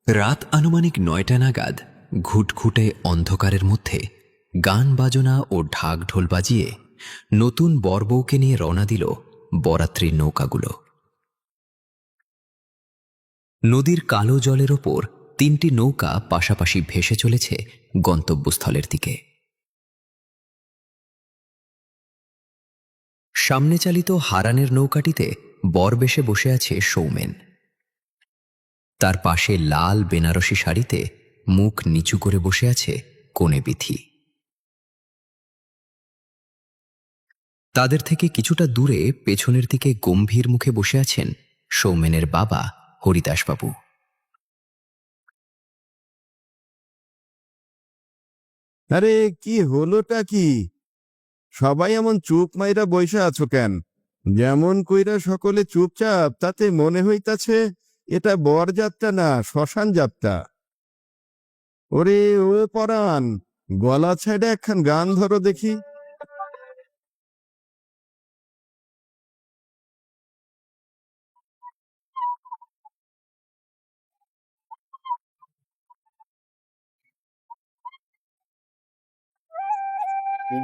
রাত আনুমানিক ৯টা নাগাদ ঘুটঘুটে অন্ধকারের মধ্যে গান বাজনা ও ঢাক ঢোল বাজিয়ে নতুন বরবউকে নিয়ে রওনা দিল বরাত্রির নৌকাগুলো। নদীর কালো জলের ওপর ৩টি নৌকা পাশাপাশি ভেসে চলেছে গন্তব্যস্থলের দিকে। সামনে চালিত হারানের নৌকাটিতে বরবেশে বসে আছে সৌমেন। তার পাশে লাল বেনারসি শাড়িতে মুখ নিচু করে বসে আছে কনে বিথি। তাদের থেকে কিছুটা দূরে পেছনের দিকে গম্ভীর মুখে বসে আছেন সৌমেনের বাবা হরিদাসবাবু। আরে কি হলোটা কি? সবাই এমন চুপ মাইরা বইসা আছো কেন? যেমন কইরা সকলে চুপচাপ, তাতে মনে হইতাছে এটা বরযাত্রা না শ্মশান যাত্রা। ওরে ও পরাণ, গলা ছাইড়া একখান গান ধরো দেখি।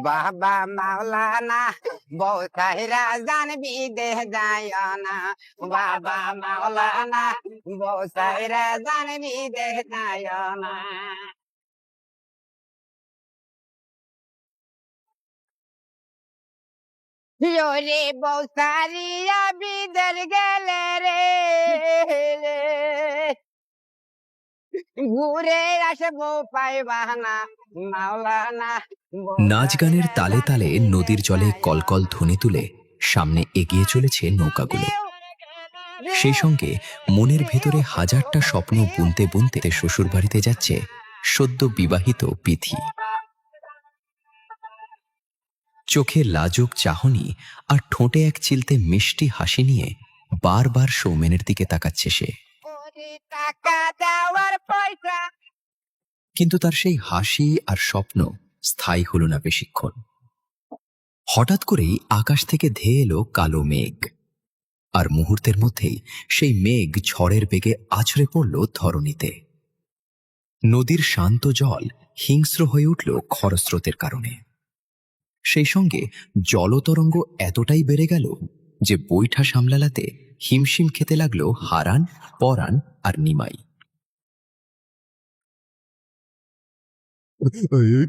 বাবা মাওলানা বউ সাহিরা জান বিদেহ যায় না। বাবা মাওলানা বউ সাহিরা জান বিদেহ যায় না। রে বউ সারিয়া বিদের গেলে রে, ঘুরে আসবো পাইবা না মাওলানা। নাচ গানের তালে তালে নদীর জলে কলকল ধ্বনি তুলে সামনে এগিয়ে চলেছে নৌকাগুলো। সেই সঙ্গে মনের ভেতরে হাজারটা স্বপ্ন বুনতে বুনতে শ্বশুর বাড়িতে যাচ্ছে সদ্য বিবাহিত বিথি। চোখে লাজুক চাহনি আর ঠোঁটে এক চিলতে মিষ্টি হাসি নিয়ে বারবার সৌমেনের দিকে তাকাচ্ছে সে। কিন্তু তার সেই হাসি আর স্বপ্ন স্থায়ী হল না বেশিক্ষণ। হঠাৎ করেই আকাশ থেকে ধেয়ে এলো কালো মেঘ, আর মুহূর্তের মধ্যেই সেই মেঘ ঝড়ের বেগে আছড়ে পড়ল ধরণীতে। নদীর শান্ত জল হিংস্র হয়ে উঠল খরস্রোতের কারণে। সেই সঙ্গে জলতরঙ্গ এতটাই বেড়ে গেল যে বৈঠা সামলালাতে হিমশিম খেতে লাগলো হারান, পরাণ আর নিমাই।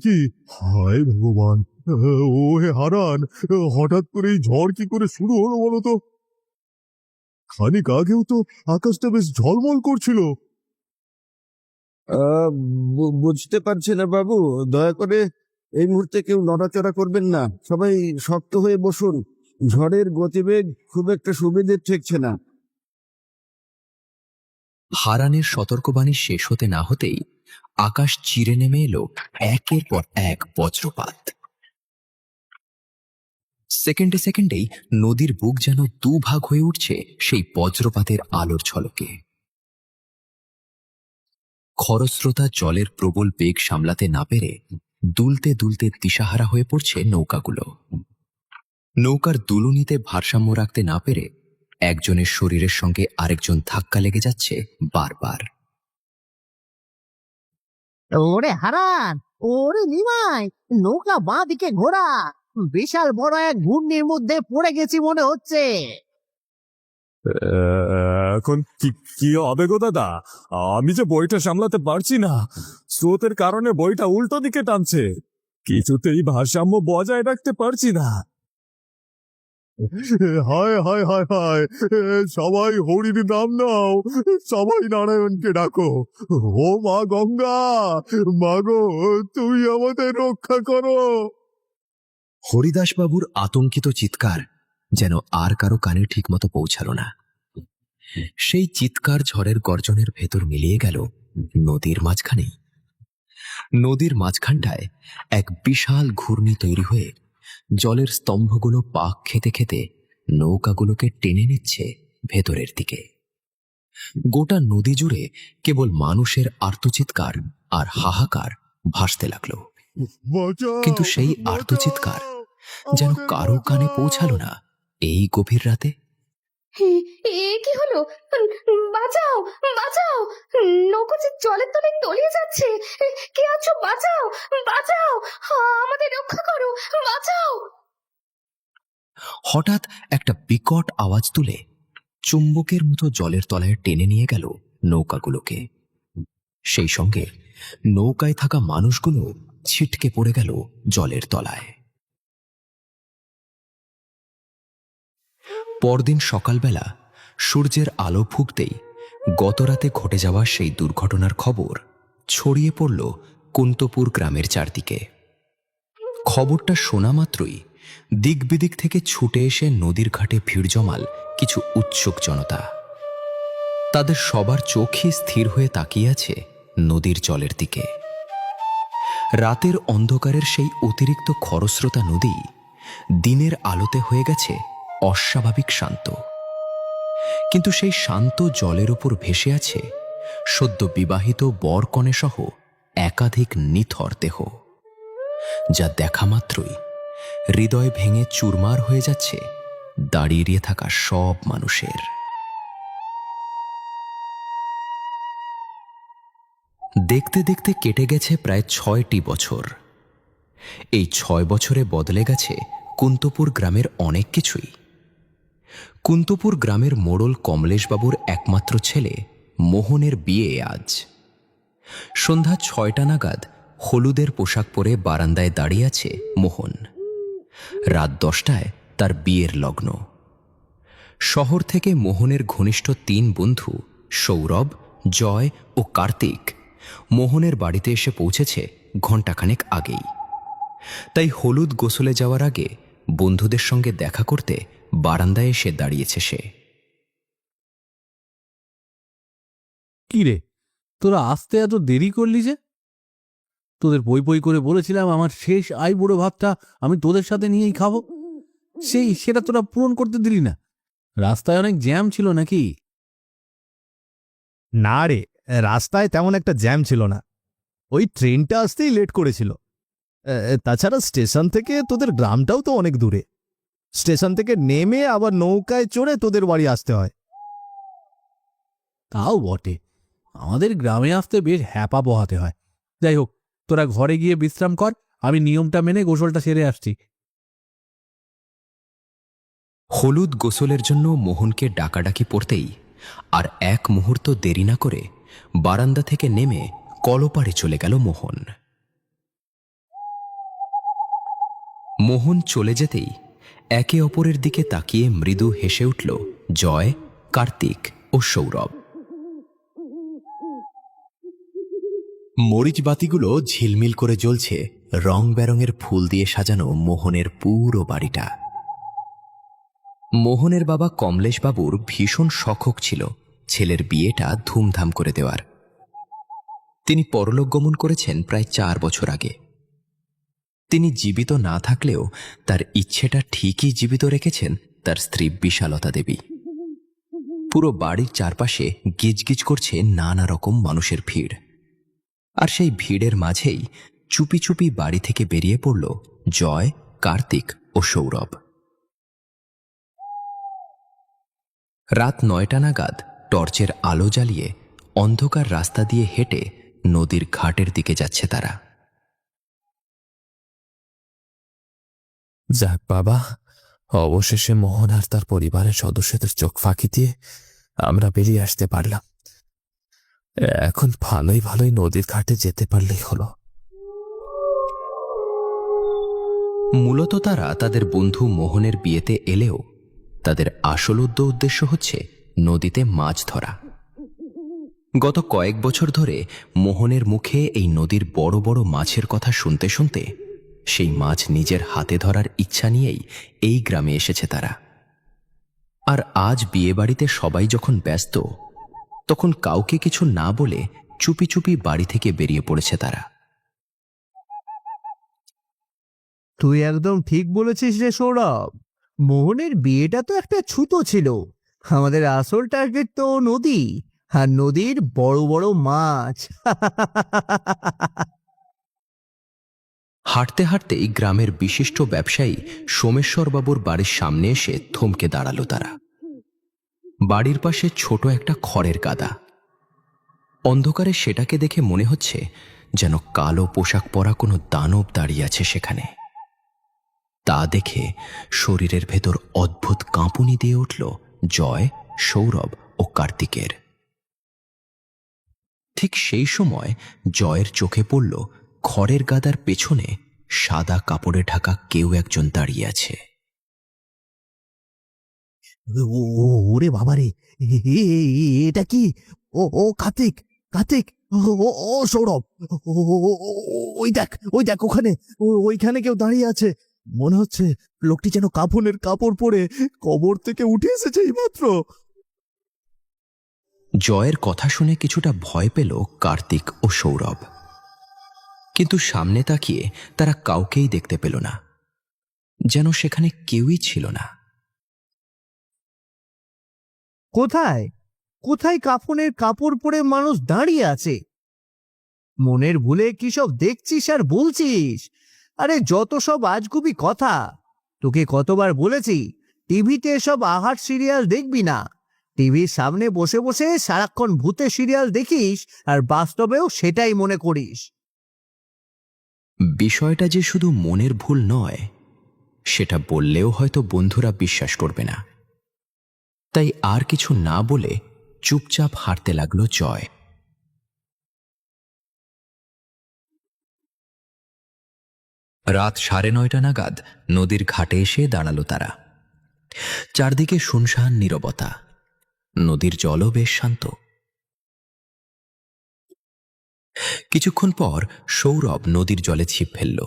কি হায় ভগবান! ও হে হারান, হঠাৎ করে এই ঝড় কি করে শুরু হলো বলো তো? খানিক আগেও তো আকাশটা বেশ ঝলমল করছিল। বুঝতে পারছি না বাবু, দয়া করে এই মুহূর্তে কেউ নড়াচড়া করবেন না। সবাই শক্ত হয়ে বসুন। ঝড়ের গতিবেগ খুব একটা সুবিধে ঠেকছে না। হারানের সতর্কবাণী শেষ হতে না হতেই আকাশ চিরে নেমে এলো একের পর এক বজ্রপাত। সেকেন্ডে সেকেন্ডেই নদীর বুক যেন দুভাগ হয়ে উঠছে সেই বজ্রপাতের আলোর ঝলকে। খরস্রোতা জলের প্রবল বেগ সামলাতে না পেরে দুলতে দুলতে দিশাহারা হয়ে পড়ছে নৌকাগুলো। নৌকার দুলুনিতে ভারসাম্য রাখতে না পেরে একজনের শরীরের সঙ্গে আরেকজন ধাক্কা লেগে যাচ্ছে বারবার। ওরে হারান, ওরে নিমাই, নৌকা বাঁ দিকে ঘোরা। বিশাল বড় এক ঘূর্ণির মধ্যে পড়ে গেছি মনে হচ্ছে। এখন কি কি হবে গো দাদা? আমি যে বইটা সামলাতে পারছি না, স্রোতের কারণে বইটা উল্টো দিকে টানছে। কিছুতেই ভারসাম্য বজায় রাখতে পারছি না। হায় হায় হায় হায়! সবাই হরির নাম নাও, সবাই নারায়ণকে ডাকো। ও মা গঙ্গা, মাগো তুমি আমাদের রক্ষা করো। হরিদাসবাবুর আতঙ্কিত চিৎকার যেন আর কারো কানে ঠিকমতো পৌঁছাল না। সেই চিৎকার ঝড়ের গর্জনের ভেতর মিলিয়ে গেল নদীর মাঝখানেই। নদীর মাঝখানটায় এক বিশাল ঘূর্ণি তৈরি হয়ে জলের স্তম্ভগুলো পাক খেতে খেতে নৌকাগুলোকে টেনে নিচ্ছে ভেতরের দিকে। গোটা নদী জুড়ে কেবল মানুষের আর্তচিৎকার আর হাহাকার ভাসতে লাগলো। কিন্তু সেই আর্তচিৎকার যেন কারো কানে পৌঁছালো না এই গভীর রাতে। এ কি হলো? বাঁচাও, বাঁচাও! নৌকো যে জলের তলায় তলিয়ে যাচ্ছে। কে আছো, বাঁচাও, বাঁচাও, আমাদের রক্ষা করো, বাঁচাও। হঠাৎ একটা বিকট আওয়াজ তুলে চুম্বকের মতো জলের তলায় টেনে নিয়ে গেল নৌকাগুলোকে। সেই সঙ্গে নৌকায় থাকা মানুষগুলো ছিটকে পড়ে গেল জলের তলায়। পরদিন সকালবেলা সূর্যের আলো ফুটতেই গতরাতে ঘটে যাওয়া সেই দুর্ঘটনার খবর ছড়িয়ে পড়ল কুন্তপুর গ্রামের চারদিকে। খবরটা শোনা মাত্রই দিক বিদিক থেকে ছুটে এসে নদীর ঘাটে ভিড় জমাল কিছু উৎসুক জনতা। তাদের সবার চোখই স্থির হয়ে তাকিয়ে আছে নদীর জলের দিকে। রাতের অন্ধকারের সেই অতিরিক্ত খরস্রোতা নদী দিনের আলোতে হয়ে গেছে অস্বাভাবিক শান্ত। কিন্তু সেই শান্ত জলের উপর ভেসে আছে সদ্য বিবাহিত বর কনে সহ একাধিক নিথর দেহ, যা দেখা মাত্রই হৃদয় ভেঙে চুরমার হয়ে যাচ্ছে দাঁড়িয়ে থাকা সব মানুষের। দেখতে দেখতে কেটে গেছে প্রায় ৬টি বছর। এই ৬ বছরে বদলে গেছে কুন্তপুর গ্রামের অনেক কিছুই। কুন্তপুর গ্রামের মোড়ল কমলেশবাবুর একমাত্র ছেলে মোহনের বিয়ে আজ। সন্ধ্যা ৬টা নাগাদ হলুদের পোশাক পরে বারান্দায় দাঁড়িয়ে আছে মোহন। রাত 10টায় তার বিয়ের লগ্ন। শহর থেকে মোহনের ঘনিষ্ঠ ৩ বন্ধু সৌরভ, জয় ও কার্তিক মোহনের বাড়িতে এসে পৌঁছেছে ঘণ্টাখানেক আগেই। তাই হলুদ গোসলে যাওয়ার আগে বন্ধুদের সঙ্গে দেখা করতে বারান্দায় এসে দাঁড়িয়েছে সে। কি রে, তোরা আসতে এত দেরি করলি যে? তোদের বই বই করে বলেছিলাম আমার শেষ বুড়ো ভাতটা আমি তোদের সাথে নিয়েই খাবো, সেটা তোরা পূরণ করতে দিলি না। রাস্তায় অনেক জ্যাম ছিল নাকি? না রে, রাস্তায় তেমন একটা জ্যাম ছিল না, ওই ট্রেনটা আসতেই লেট করেছিল। তাছাড়া স্টেশন থেকে তোদের গ্রামটাও তো অনেক দূরে, স্টেশন থেকে নেমে আবার নৌকায় চড়ে তোদের বাড়ি আসতে হয়। তাও বটে, আমাদের গ্রামে আসতে বেশ হ্যাপা পোহাতে হয়। যাই হোক, তোরা ঘরে গিয়ে বিশ্রাম কর, আমি নিয়মটা মেনে গোসলটা সেরে আসছি। হলুদ গোসলের জন্য মোহনকে ডাকাডাকি পড়তেই আর এক মুহূর্ত দেরি না করে বারান্দা থেকে নেমে কলপাড়ে চলে গেল মোহন। মোহন চলে যেতেই একে অপরের দিকে তাকিয়ে মৃদু হেসে উঠল জয়, কার্তিক ও সৌরভ। মরিচ বাতিগুলো ঝিলমিল করে জ্বলছে রং বেরঙের ফুল দিয়ে সাজানো মোহনের পুরো বাড়িটা। মোহনের বাবা কমলেশবাবুর ভীষণ শখ ছিল ছেলের বিয়েটা ধুমধাম করে দেওয়ার। তিনি পরলোক গমন করেছেন প্রায় 4 বছর আগে। তিনি জীবিত না থাকলেও তার ইচ্ছেটা ঠিকই জীবিত রেখেছেন তার স্ত্রী বিশালতা দেবী। পুরো বাড়ির চারপাশে গিজগিজ করছে নানা রকম মানুষের ভিড়। আর সেই ভিড়ের মাঝেই চুপি চুপি বাড়ি থেকে বেরিয়ে পড়ল জয়, কার্তিক ও সৌরভ। রাত 9টা নাগাদ টর্চের আলো জ্বালিয়ে অন্ধকার রাস্তা দিয়ে হেঁটে নদীর ঘাটের দিকে যাচ্ছে তারা। যাক বাবা, অবশেষে মোহন আর তার পরিবারের সদস্যদের চোখ ফাঁকি দিয়ে আমরা বেরিয়ে আসতে পারলাম। এখন ভালোই ভালোই নদীর ঘাটে যেতে পারলেই হলো। মূলত তারা তাদের বন্ধু মোহনের বিয়েতে এলেও তাদের আসল উদ্দেশ্য হচ্ছে নদীতে মাছ ধরা। গত কয়েক বছর ধরে মোহনের মুখে এই নদীর বড় বড় মাছের কথা শুনতে শুনতে সেই মাছ নিজের হাতে ধরার ইচ্ছা নিয়েই এই গ্রামে এসেছে তারা। আর আজ বিয়েবাড়িতে সবাই যখন ব্যস্ত, তখন কাউকে কিছু না বলে চুপি চুপি বাড়ি থেকে বেরিয়ে পড়েছে তারা। তুই একদম ঠিক বলেছিস রে সৌরভ, মোহনের বিয়েটা তো একটা ছুতো ছিল। আমাদের আসল টার্গেট তো নদী, আর নদীর বড় বড় মাছ। হাঁটতে হাঁটতেই গ্রামের বিশিষ্ট ব্যবসায়ী সোমেশ্বরবাবুর বাড়ির সামনে এসে থমকে দাঁড়ালো তারা। বাড়ির পাশে ছোট একটা খড়ের গাদা। অন্ধকারে সেটাকে দেখে মনে হচ্ছে যেন কালো পোশাক পরা কোনো দানব দাঁড়িয়ে আছে সেখানে। তা দেখে শরীরের ভেতর অদ্ভুত কাঁপুনি দিয়ে উঠল জয়, সৌরভ ও কার্তিকের। ঠিক সেই সময় জয়ের চোখে পড়ল খড়ের গাদার পেছনে সাদা কাপড়ে ঢাকা কেউ একজন দাঁড়িয়ে আছে। ওরে বাবারে, এটা কি? ও কার্তিক, কার্তিক, ও সৌরভ, ওই দেখ, ওই দেখ, ওইখানে কেউ দাঁড়িয়ে আছে। মনে হচ্ছে লোকটি যেন কাফনের কাপড় পরে কবর থেকে উঠে এসেছে এইমাত্র। জয়ের কথা শুনে কিছুটা ভয় পেল কার্তিক ও সৌরভ, কিন্তু সামনে তাকিয়ে তারা কাউকেই দেখতে পেল না, যেন সেখানে কেউই ছিল না। কোথায় কোথায় কাফনের কাপড় পরে মানুষ দাঁড়িয়ে আছে? মনের ভুলে কি সব দেখছিস আর বলছিস? আরে যত সব আজগুবি কথা! তোকে কতবার বলেছি টিভিতে এসব আহার সিরিয়াল দেখবি না। টিভির সামনে বসে বসে সারাক্ষণ ভূতের সিরিয়াল দেখিস আর বাস্তবেও সেটাই মনে করিস। বিষয়টা যে শুধু মনের ভুল নয়, সেটা বললেও হয়তো বন্ধুরা বিশ্বাস করবে না। তাই আর কিছু না বলে চুপচাপ হাঁটতে লাগলো জয়। রাত 9:30 নাগাদ নদীর ঘাটে এসে দাঁড়ালো তারা। চারদিকে শুনশান নীরবতা, নদীর জলও বেশ শান্ত। কিছুক্ষণ পর সৌরভ নদীর জলে ছিপ ফেলল,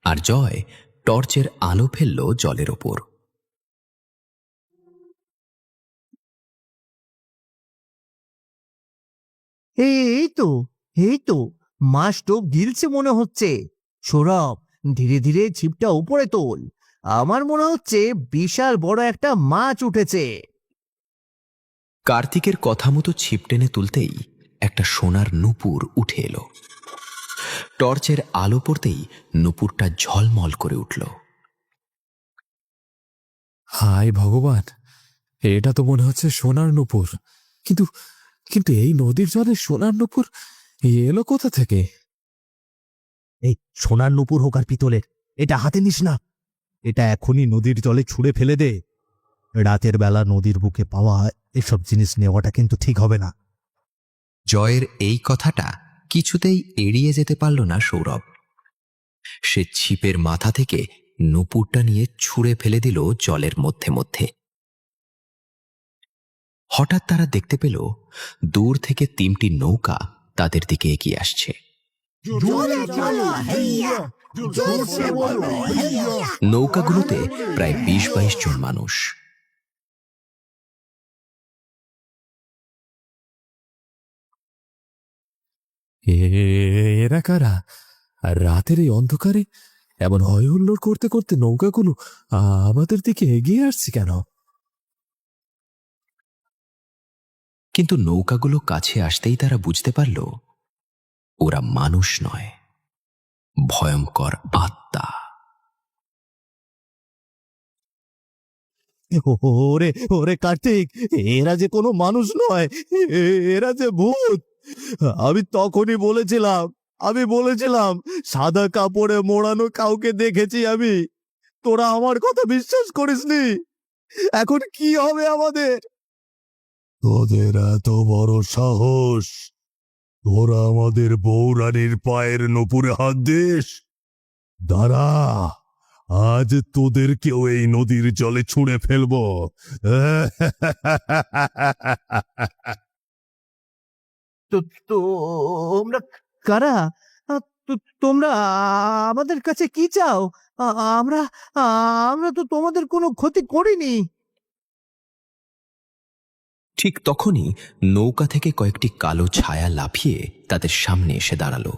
আর জয় টর্চের আলো ফেলল জলের ওপর। এই তো মাছ টোপ গিলছে মনে হচ্ছে। সৌরভ, ধীরে ধীরে ছিপটা উপরে তোল। আমার মনে হচ্ছে বিশাল বড় একটা মাছ উঠেছে। কার্তিকের কথা মতো ছিপ টেনে তুলতেই একটা সোনার নূপুর উঠে এলো। টর্চের আলো পড়তেই নূপুরটা ঝলমল করে উঠল। হায় ভগবান, এটা তো মনে হচ্ছে সোনার নূপুর। কিন্তু কিন্তু এই নদীর জলে সোনার নূপুর এলো কোথা থেকে? এই সোনার নূপুর হোক আর পিতলের, এটা হাতে নিস না। এটা এখনই নদীর জলে ছুঁড়ে ফেলে দে। রাতের বেলা নদীর বুকে পাওয়া এসব জিনিস নেওয়াটা কিন্তু ঠিক হবে না। জয়ের এই কথাটা কিছুতেই এড়িয়ে যেতে পারল না সৌরভ। সে ছিপের মাথা থেকে নূপুরটা নিয়ে ছুঁড়ে ফেলে দিল জলের মধ্যে মধ্যে। হঠাৎ তারা দেখতে পেল দূর থেকে 3টি নৌকা তাদের দিকে এগিয়ে আসছে। নৌকাগুলোতে প্রায় 20-22 জন মানুষ। এরা কারা? আর রাতের এই অন্ধকারে এমন হয় হুল্লোড় করতে করতে নৌকাগুলো আমাদের দিকে এগিয়ে আসছে কেন? কিন্তু নৌকাগুলো কাছে আসতেই তারা বুঝতে পারল ওরা মানুষ নয়, ভয়ঙ্কর আত্মা। ওরে ওরে কার্তিক, এরা যে কোনো মানুষ নয়, এরা যে ভূত। আমি তখনই বলেছিলাম সাদা কাপড়ে মোড়ানো কাউকে দেখেছি আমি। তোরা আমার কথা বিশ্বাস করিসনি। এখন কি হবে আমাদের? তোদের এত বড় সাহস! তোরা আমাদের বৌরানীর পায়ের নূপুরে হাত দিস? দাঁড়া, আজ তোদেরকেও এই নদীর জলে ছুঁড়ে ফেলবো। তোমরা কারা? তোমরা আমাদের কাছে কি চাও? আমরা আমরা তো তোমাদের কোনো ক্ষতি করিনি। ঠিক তখনই নৌকা থেকে কয়েকটি কালো ছায়া লাফিয়ে তাদের সামনে এসে দাঁড়ালো।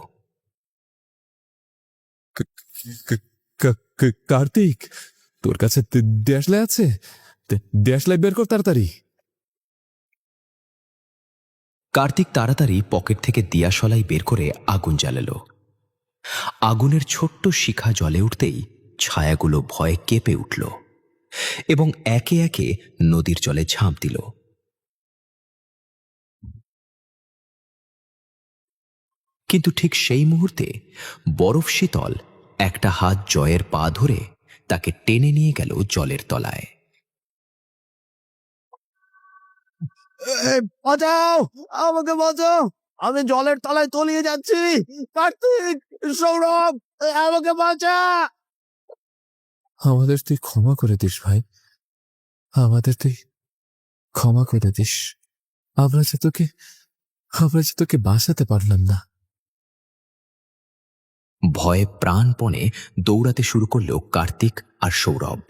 কার্তিক, তোর কাছে দেশলাই আছে? দেশলাই বের কর তাড়াতাড়ি। কার্তিক তাড়াতাড়ি পকেট থেকে দিয়াশলাই বের করে আগুন জ্বালালো। আগুনের ছোট্ট শিখা জ্বলে উঠতেই ছায়াগুলো ভয়ে কেঁপে উঠল এবং একে একে নদীর জলে ঝাঁপ দিল। কিন্তু ঠিক সেই মুহূর্তে বরফ শীতল একটা হাত জয়ের পা ধরে তাকে টেনে নিয়ে গেল জলের তলায়। বাঁচাও, আমাকে বাঁচাও, আমি জলের তলায় তলিয়ে যাচ্ছি। কার্তিক, সৌরভ, আমাকে বাঁচা। আমাদের তুই ক্ষমা করে দিস ভাই, আমাদের তুই ক্ষমা করে দিস। আমরা যে তোকে বাঁচাতে পারলাম না। ভয়ে প্রাণপণে দৌড়াতে শুরু করল কার্তিক আর সৌরভ।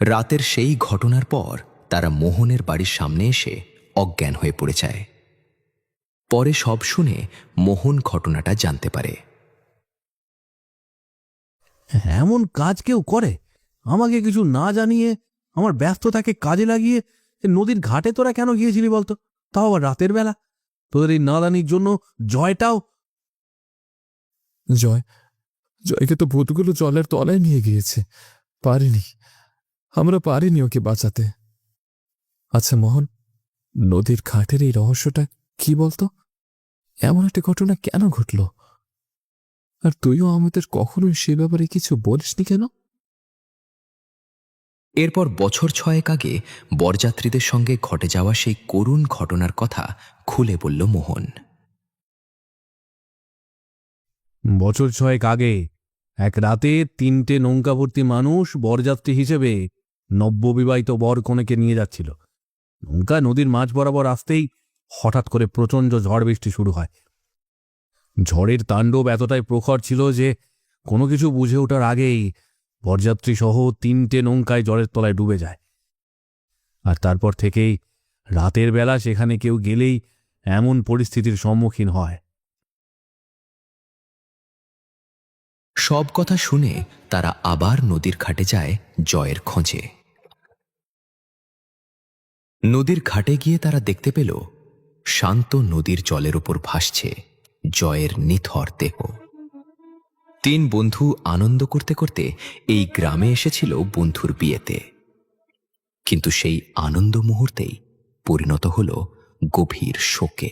রাতের সেই ঘটনার পর তারা মোহনের বাড়ির সামনে এসে অজ্ঞান হয়ে পড়ে যায়। পরে সব শুনে মোহন ঘটনাটা জানতে পারে। এমন কাজ কেউ করে? আমাকে কিছু না জানিয়ে, আমার ব্যস্ততাকে কাজে লাগিয়ে নদীর ঘাটে তোরা কেন গিয়েছিলি বলতো? তাও আবার রাতের বেলা। তোদের এই নাদানির জন্য জয়টাও। জয়কে তো ভূতগুলো জলের তলায় নিয়ে গিয়েছে। আমরা পারিনি ওকে বাঁচাতে। আচ্ছা মোহন, নদীর ঘাটের এই রহস্যটা কি বলতো? এমন একটা ঘটনা কেন ঘটল? আর তুইও আমাদের কখনোই সে ব্যাপারে কিছু বলিসনি কেন? এরপর বছর 6 আগে বরযাত্রীদের সঙ্গে ঘটে যাওয়া সেই করুণ ঘটনার কথা খুলে বলল মোহন। বছর 6 আগে এক রাতে 3টে নৌকা ভর্তি মানুষ বরযাত্রী হিসেবে নব্যবিবাহিত বর কনেকে নিয়ে যাচ্ছিল। নৌকা নদীর মাঝ বরাবর আসতেই হঠাৎ করে প্রচণ্ড ঝড় বৃষ্টি শুরু হয়। ঝড়ের তাণ্ডব এতটাই প্রখর ছিল যে কোনো কিছু বুঝে ওঠার আগেই বরযাত্রী সহ 3টে নৌকায় জলের তলায় ডুবে যায়। আর তারপর থেকেই রাতের বেলা সেখানে কেউ গেলেই এমন পরিস্থিতির সম্মুখীন হয়। সব কথা শুনে তারা আবার নদীর ঘাটে যায় জয়ের খোঁজে। নদীর ঘাটে গিয়ে তারা দেখতে পেল শান্ত নদীর জলের উপর ভাসছে জয়ের নিথর দেহ। 3 বন্ধু আনন্দ করতে করতে এই গ্রামে এসেছিল বন্ধুর বিয়েতে, কিন্তু সেই আনন্দ মুহূর্তেই পরিণত হল গভীর শোকে।